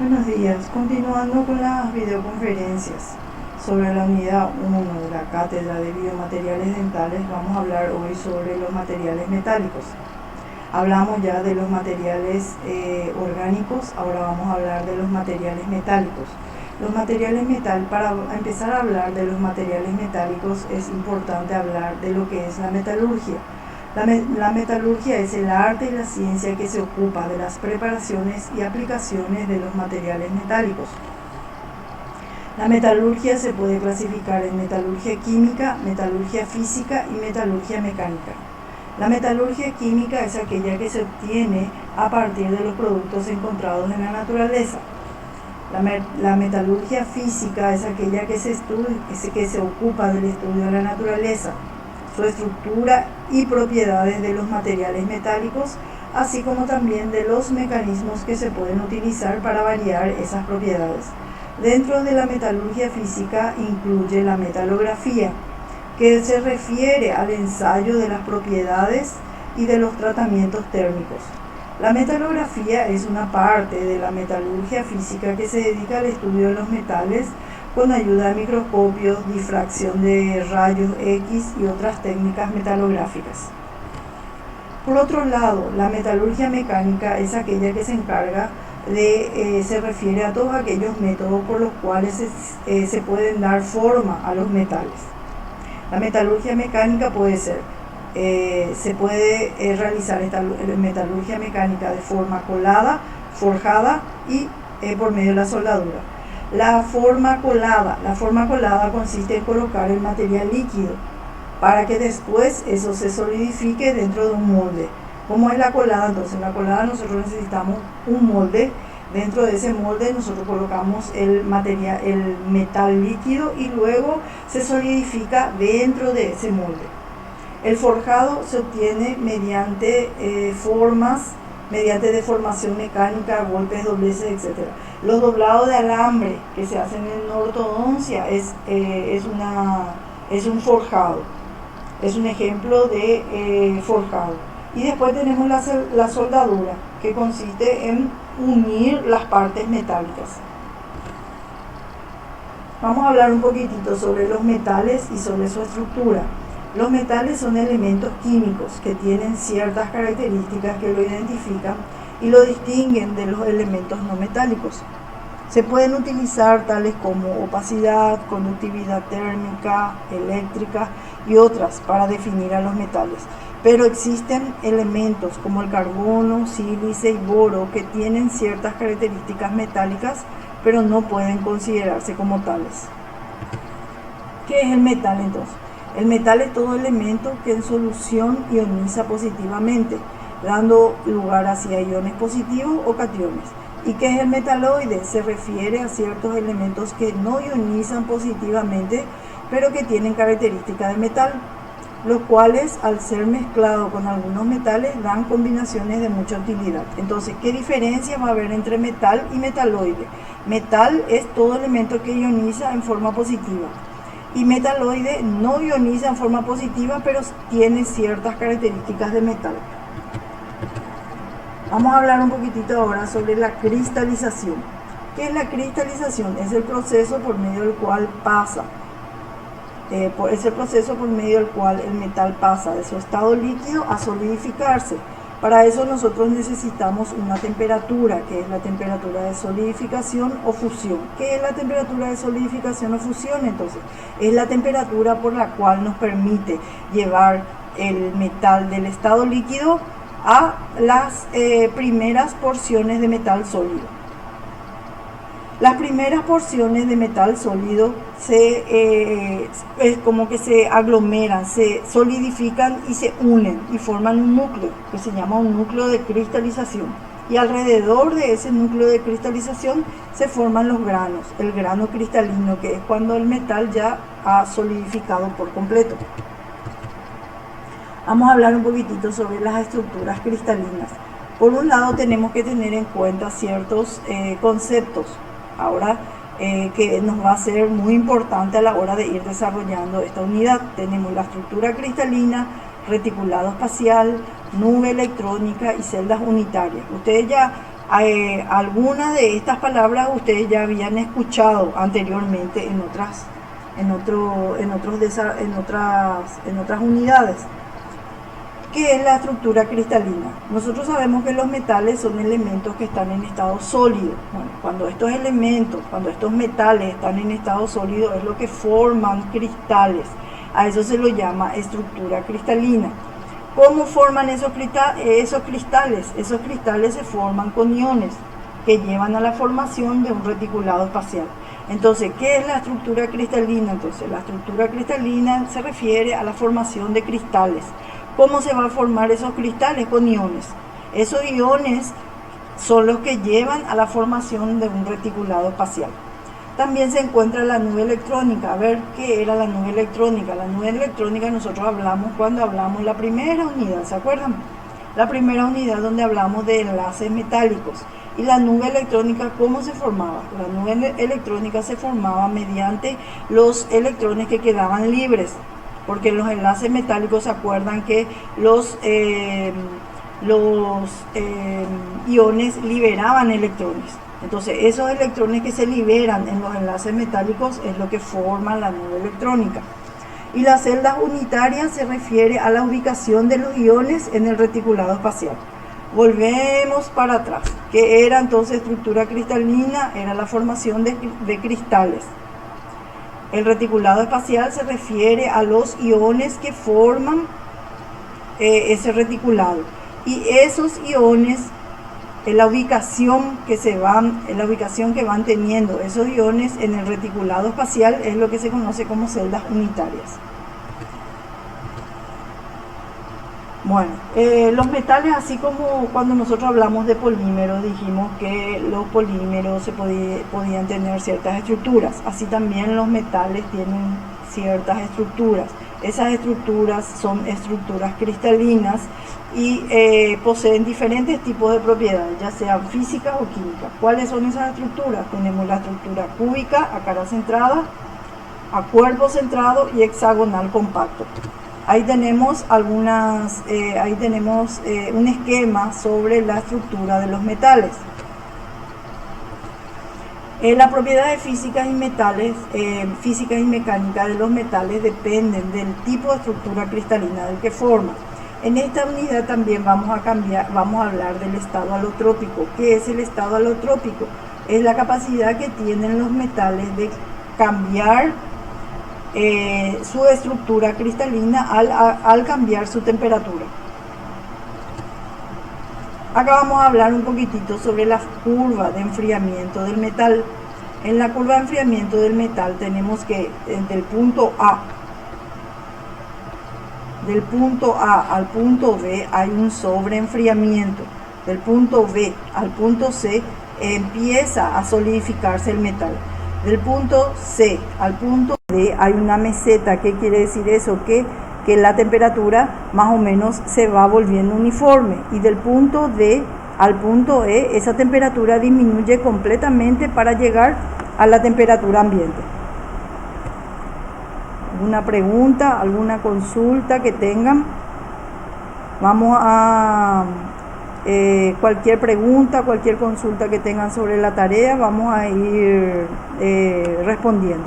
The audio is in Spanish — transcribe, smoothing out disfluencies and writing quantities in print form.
Buenos días, continuando con las videoconferencias sobre la unidad 1 de la Cátedra de Biomateriales Dentales, vamos a hablar hoy sobre los materiales metálicos. Hablamos ya de los materiales orgánicos, ahora vamos a hablar de los materiales metálicos. Los materiales metálicos, para empezar a hablar de los materiales metálicos es importante hablar de lo que es la metalurgia. La metalurgia es el arte y la ciencia que se ocupa de las preparaciones y aplicaciones de los materiales metálicos. La metalurgia se puede clasificar en metalurgia química, metalurgia física y metalurgia mecánica. La metalurgia química es aquella que se obtiene a partir de los productos encontrados en la naturaleza. La metalurgia física es aquella que se ocupa del estudio de la naturaleza, su estructura y propiedades de los materiales metálicos, así como también de los mecanismos que se pueden utilizar para variar esas propiedades. Dentro de la metalurgia física incluye la metalografía, que se refiere al ensayo de las propiedades y de los tratamientos térmicos. La metalografía es una parte de la metalurgia física que se dedica al estudio de los metales con ayuda de microscopios, difracción de rayos X y otras técnicas metalográficas. Por otro lado, la metalurgia mecánica es aquella que se encarga se refiere a todos aquellos métodos por los cuales se pueden dar forma a los metales. La metalurgia mecánica se puede realizar esta metalurgia mecánica de forma colada, forjada y por medio de la soldadura. La forma colada consiste en colocar el material líquido para que después eso se solidifique dentro de un molde. ¿Cómo es la colada? Entonces, en la colada nosotros necesitamos un molde. Dentro de ese molde nosotros colocamos el metal líquido y luego se solidifica dentro de ese molde. El forjado se obtiene mediante mediante deformación mecánica, golpes, dobleces, etc. Los doblados de alambre que se hacen en ortodoncia es un forjado, es un ejemplo de forjado. Y después tenemos la soldadura, que consiste en unir las partes metálicas. Vamos a hablar un poquitito sobre los metales y sobre su estructura. Los metales son elementos químicos que tienen ciertas características que lo identifican y lo distinguen de los elementos no metálicos. Se pueden utilizar tales como opacidad, conductividad térmica, eléctrica y otras para definir a los metales. Pero existen elementos como el carbono, sílice y boro que tienen ciertas características metálicas, pero no pueden considerarse como tales. ¿Qué es el metal entonces? El metal es todo elemento que en solución ioniza positivamente, dando lugar hacia iones positivos o cationes. ¿Y qué es el metaloide? Se refiere a ciertos elementos que no ionizan positivamente, pero que tienen características de metal, los cuales al ser mezclados con algunos metales dan combinaciones de mucha utilidad. Entonces, ¿qué diferencia va a haber entre metal y metaloide? Metal es todo elemento que ioniza en forma positiva. Y metaloide no ioniza en forma positiva, pero tiene ciertas características de metal. Vamos a hablar un poquitito ahora sobre la cristalización. ¿Qué es la cristalización? Es el proceso por medio del cual el metal pasa de su estado líquido a solidificarse. Para eso nosotros necesitamos una temperatura, que es la temperatura de solidificación o fusión. ¿Qué es la temperatura de solidificación o fusión? Entonces, es la temperatura por la cual nos permite llevar el metal del estado líquido a las primeras porciones de metal sólido. Las primeras porciones de metal sólido es como que se aglomeran, se solidifican y se unen y forman un núcleo que se llama un núcleo de cristalización. Y alrededor de ese núcleo de cristalización se forman los granos, el grano cristalino, que es cuando el metal ya ha solidificado por completo. Vamos a hablar un poquitito sobre las estructuras cristalinas. Por un lado tenemos que tener en cuenta ciertos conceptos. Ahora que nos va a ser muy importante a la hora de ir desarrollando esta unidad. Tenemos la estructura cristalina, reticulado espacial, nube electrónica y celdas unitarias. Ustedes ya Algunas de estas palabras ustedes ya habían escuchado anteriormente en otras unidades. ¿Qué es la estructura cristalina? Nosotros sabemos que los metales son elementos que están en estado sólido. Bueno, cuando estos metales están en estado sólido, es lo que forman cristales. A eso se lo llama estructura cristalina. ¿Cómo forman esos cristales? Esos cristales se forman con iones que llevan a la formación de un reticulado espacial. Entonces, ¿qué es la estructura cristalina? Entonces, la estructura cristalina se refiere a la formación de cristales. ¿Cómo se van a formar esos cristales? Con iones. Esos iones son los que llevan a la formación de un reticulado espacial. También se encuentra la nube electrónica. A ver, ¿qué era la nube electrónica? La nube electrónica nosotros hablamos cuando hablamos la primera unidad, ¿se acuerdan? La primera unidad donde hablamos de enlaces metálicos. Y la nube electrónica, ¿cómo se formaba? La nube electrónica se formaba mediante los electrones que quedaban libres. Porque en los enlaces metálicos se acuerdan que los iones liberaban electrones. Entonces esos electrones que se liberan en los enlaces metálicos es lo que forma la nube electrónica. Y las celdas unitarias se refiere a la ubicación de los iones en el reticulado espacial. Volvemos para atrás. ¿Qué era entonces estructura cristalina? Era la formación de cristales. El reticulado espacial se refiere a los iones que forman ese reticulado. Y esos iones, en la ubicación que van teniendo esos iones en el reticulado espacial, es lo que se conoce como celdas unitarias. Bueno, los metales, así como cuando nosotros hablamos de polímeros, dijimos que los polímeros podían tener ciertas estructuras. Así también los metales tienen ciertas estructuras. Esas estructuras son estructuras cristalinas y poseen diferentes tipos de propiedades, ya sean físicas o químicas. ¿Cuáles son esas estructuras? Tenemos la estructura cúbica, a cara centrada, a cuerpo centrado y hexagonal compacto. Ahí tenemos un esquema sobre la estructura de los metales. Las propiedades físicas y mecánicas de los metales dependen del tipo de estructura cristalina del que forman. En esta unidad también vamos a hablar del estado alotrópico. ¿Qué es el estado alotrópico? Es la capacidad que tienen los metales de cambiar su estructura cristalina al cambiar su temperatura. Acá vamos a hablar un poquitito sobre la curva de enfriamiento del metal. En la curva de enfriamiento del metal tenemos que del punto A al punto B hay un sobreenfriamiento. Del punto B al punto C empieza a solidificarse el metal. Del punto C al punto D hay una meseta. ¿Qué quiere decir eso? Que la temperatura más o menos se va volviendo uniforme. Y del punto D al punto E esa temperatura disminuye completamente para llegar a la temperatura ambiente. ¿Alguna pregunta, alguna consulta que tengan? Vamos a... cualquier pregunta, cualquier consulta que tengan sobre la tarea, vamos a ir respondiendo.